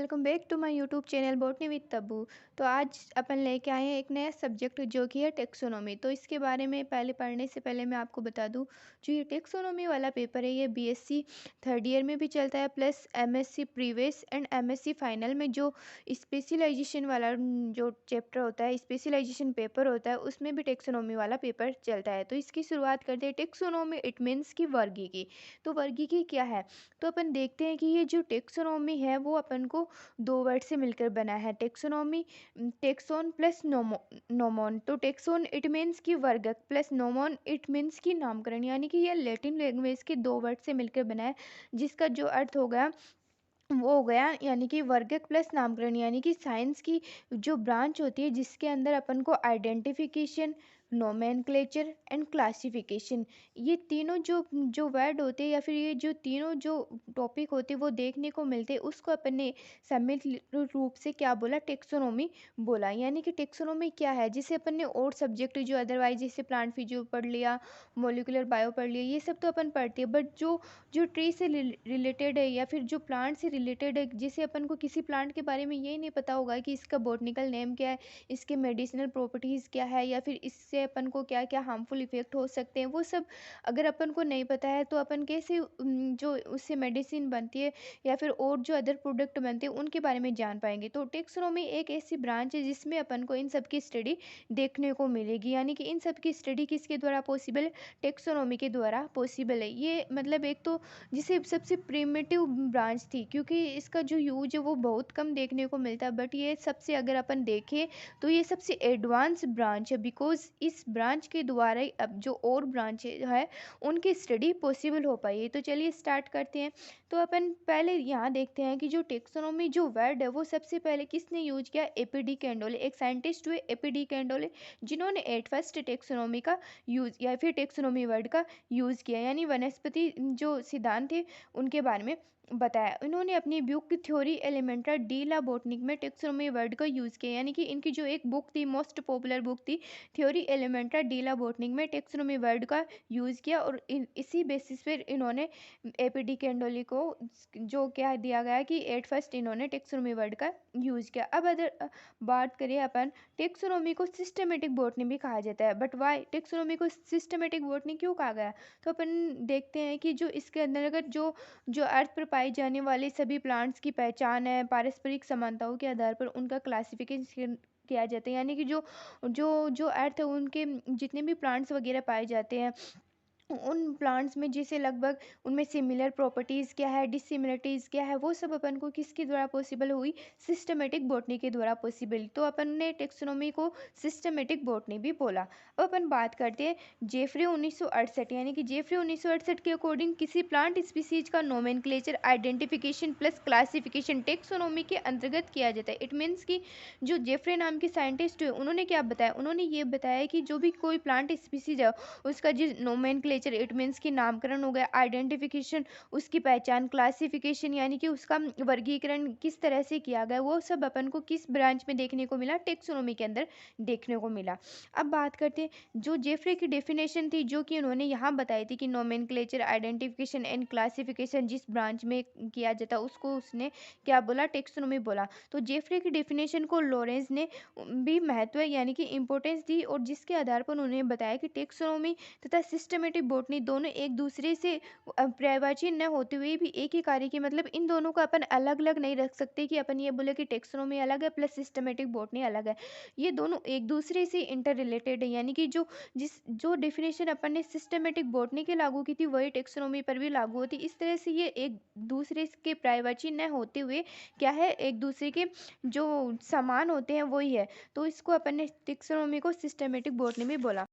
Welcome back to my YouTube channel botany with Tabbu. तो आज अपन लेके आए हैं एक नया सब्जेक्ट जो कि है टेक्सोनोमी। तो इसके बारे में पहले पढ़ने से पहले मैं आपको बता दूं, जो ये टेक्सोनोमी वाला पेपर है ये बीएससी थर्ड ईयर में भी चलता है, plus MSc previous and MSc final में जो स्पेशलाइजेशन वाला जो चैप्टर होता है, स्पेशलाइजेशन पेपर होता है, उसमें भी टेक्सोनोमी वाला पेपर चलता है। तो इसकी शुरुआत करते हैं। टेक्सोनोमी इट मीन्स की वर्गीकी। तो वर्गीकी क्या है? तो अपन देखते हैं कि ये जो टेक्सोनोमी है वो अपन को दो वर्ड से मिलकर बना है। टेक्सोनोमी, टेक्सोन प्लस नोमोन। तो टेक्सोन इट मीन्स की वर्गक, प्लस नोमोन इट मीन्स की नामकरण, यानी कि यह लैटिन लैंग्वेज के दो वर्ड से मिलकर बना है, जिसका जो अर्थ हो गया वो हो गया यानी कि वर्गक प्लस नामकरण। यानी कि साइंस की जो ब्रांच होती है जिसके अंदर अपन को आइडेंटिफिकेशन, नोमेनक्लेचर एंड क्लासिफिकेशन, ये तीनों जो जो वर्ड होते हैं या फिर ये जो तीनों जो टॉपिक होते हैं वो देखने को मिलते हैं, उसको अपन ने सम्मिलित रूप से क्या बोला? टेक्सोनोमी बोला। यानी कि टेक्सोनोमी क्या है, जिसे अपन ने और सब्जेक्ट जो अदरवाइज जैसे प्लांट फिजियो पढ़ लिया, मोलिकुलर बायो पढ़ लिया, ये सब तो अपन पढ़ते हैं, बट जो जो ट्री से रिलेटेड है या फिर जो प्लांट से रिलेटेड है, जिसे अपन को किसी प्लांट के बारे में ये नहीं पता होगा कि इसका बॉटनिकल नेम क्या है, इसके मेडिसिनल प्रॉपर्टीज़ क्या है, या फिर इससे अपन को क्या क्या हार्मफुल इफेक्ट हो सकते हैं, वो सब अगर अपन को नहीं पता है तो अपन कैसे जो उससे मेडिसिन बनती है या फिर और जो अदर प्रोडक्ट बनते हैं उनके बारे में जान पाएंगे। तो टेक्सोनोमी एक ऐसी ब्रांच है जिसमें अपन को इन सब की स्टडी देखने को मिलेगी। यानी कि इन सब की स्टडी किसके द्वारा पॉसिबल है? टेक्सोनोमी के द्वारा पॉसिबल है। ये मतलब एक तो जिसे सबसे प्रिमिटिव ब्रांच थी, क्योंकि इसका जो यूज है वो बहुत कम देखने को मिलता है, बट ये सबसे अगर अपन देखें तो ये सबसे एडवांस ब्रांच है, बिकॉज इस ब्रांच के द्वारा ही अब जो और ब्रांच है उनकी स्टडी पॉसिबल हो पाई है। तो चलिए स्टार्ट करते हैं। तो अपन पहले यहाँ देखते हैं कि जो टेक्सोनोमी जो वर्ड है वो सबसे पहले किसने यूज किया? एपी कैंडोले, एक साइंटिस्ट हुए एपी कैंडोले, जिन्होंने एट फर्स्ट टेक्सोनोमी का यूज या फिर टेक्सोनोमी वर्ड का यूज किया, यानी वनस्पति जो सिद्धांत थे उनके बारे में बताया। इन्होंने अपनी बुक थ्योरी एलिमेंटा डी ला बोटनिक में टेक्सोनोमी वर्ड का यूज़ किया। यानी कि इनकी जो एक बुक थी, मोस्ट पॉपुलर बुक थी, थ्योरी एलिमेंटा डी ला बोटनिक में टेक्सोनोमी वर्ड का यूज़ किया, और इसी बेसिस पर इन्होंने एपीडी कैंडोली को जो क्या दिया गया कि एट फर्स्ट इन्होंने टेक्सोनोमी वर्ड का यूज़ किया। अब अदर बात करें अपन, टेक्सोनोमी को सिस्टमेटिक बॉटनी भी कहा जाता है, बट वाई टेक्सोनोमी को सिस्टमेटिक बॉटनी क्यों कहा गया? तो अपन देखते हैं कि जो इसके अंदर अगर जो जो अर्थ पर पाई जाने वाली सभी प्लांट्स की पहचान है, पारस्परिक समानताओं के आधार पर उनका क्लासिफिकेशन किया जाता है। यानी कि जो जो जो अर्थ है उनके जितने भी प्लांट्स वगैरह पाए जाते हैं, उन प्लांट्स में जैसे लगभग उनमें सिमिलर प्रॉपर्टीज़ क्या है, डिसिमिलरिटीज़ क्या है, वो सब अपन को किसके द्वारा पॉसिबल हुई? सिस्टमेटिक बॉटनी के द्वारा पॉसिबल। तो अपन ने टेक्सोनोमी को सिस्टमेटिक बॉटनी भी बोला। अब अपन बात करते हैं जेफरी 1968, यानी कि जेफरी 1968 के अकॉर्डिंग किसी प्लांट स्पीसीज का nomenclature, identification plus classification taxonomy के अंतर्गत किया जाता है। इट मीन्स कि जो जेफरी नाम के साइंटिस्ट हुए उन्होंने क्या बताया? उन्होंने ये बताया कि जो भी कोई प्लांट स्पीसीज है उसका जो नोमेनक्लेचर इट मीन्स की नामकरण हो गया, आइडेंटिफिकेशन उसकी पहचान, क्लासिफिकेशन यानी कि उसका वर्गीकरण किस तरह से किया गया, वो सब अपन को किस ब्रांच में देखने को मिला? टेक्सोनोमी के अंदर देखने को मिला। अब बात करते हैं जो जेफरे की डेफिनेशन थी जो कि उन्होंने यहाँ बताई थी कि नोमेनक्लेचर, आइडेंटिफिकेशन एंड क्लासिफिकेशन जिस ब्रांच में किया जाता उसको उसने क्या बोला? टेक्सोनोमी बोला। तो जेफरे की डेफिनेशन को लॉरेंस ने भी महत्व यानी कि इंपॉर्टेंस दी, और जिसके आधार पर उन्होंने बताया कि टेक्सोनोमी तथा सिस्टमेटिक बॉटनी दोनों एक दूसरे से पर्यायवाची न होते हुए भी एक ही कार्य की, मतलब इन दोनों को अपन अलग अलग नहीं रख सकते कि अपन ये बोले कि टेक्सोनोमी अलग है प्लस सिस्टमेटिक बॉटनी अलग है। ये दोनों एक दूसरे से इंटर रिलेटेड है। यानी कि जो डेफिनेशन अपन ने सिस्टमेटिक बॉटनी के लागू की थी वही टेक्सोनोमी पर भी लागू होती। इस तरह से ये एक दूसरे के पर्यायवाची न होते हुए क्या है, एक दूसरे के जो समान होते हैं वही है। तो इसको अपन ने टेक्सोनोमी को सिस्टमेटिक बॉटनी में बोला।